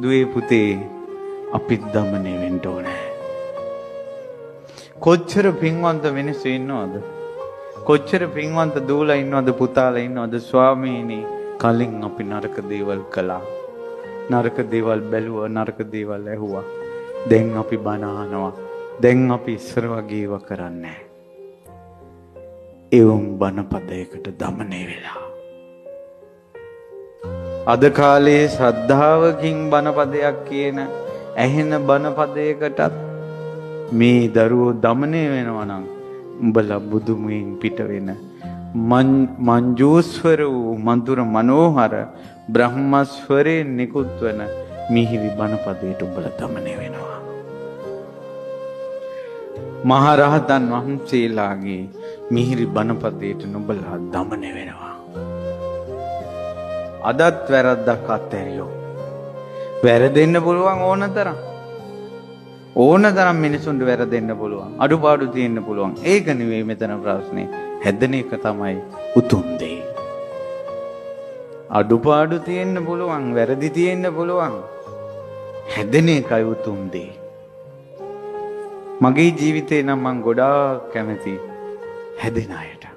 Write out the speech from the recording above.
දුවේ පුතේ අපිත් දමනය වෙන්න ඕනේ. කොච්චර පින්වන්ත මිනිස්සු ඉන්නවද? කොච්චර පින්වන්ත දූලා ඉන්නවද, පුතාලා ඉන්නවද? ස්වාමීනි, කලින් අපි නරක දේවල් කළා. නරක දේවල් බැලුවා, නරක දේවල් ඇහුවා. දැන් අපි බණ අහනවා. දැන් අපි ඉස්සර වගේ ඒවා කරන්නේ නැහැ. එවුන් බණපදයකට දමනය වෙලා. අද කාලේ ශ්‍රද්ධාවකින් බණපදයක් කියන ඇහෙන බණපදයකටත් මේ දරුවෝ දමනය වෙනවා නම් උඹලා බුදුමුවෙන් පිට වෙන මංජූස්වර වූ මధుර මනෝහර බ්‍රහ්මස්වරේ නිකුත් වන මිහිරි බණපදයට උඹලා දමනය වෙනවා. මහරහතන් වහන්සේලාගේ මිහිරි බණපදයට නුඹලා දමනය වෙනවා. අදත් වැරද්දක් අත්හැරියෝ. වැරදෙන්න පුළුවන් ඕන තරම් මිනිසුන්ට වැරදෙන්න පුළුවන්. අඩුපාඩු තියෙන්න පුළුවන්. ඒක නෙවෙයි මෙතන ප්‍රශ්නේ. හැදෙන එක තමයි උතුම් දේ. අඩුපාඩු තියෙන්න පුළුවන්, වැරදි තියෙන්න පුළුවන්. හැදෙන එකයි උතුම් දේ. මගේ ජීවිතේ නම් මං ගොඩාක් කැමති හැදෙන අයට.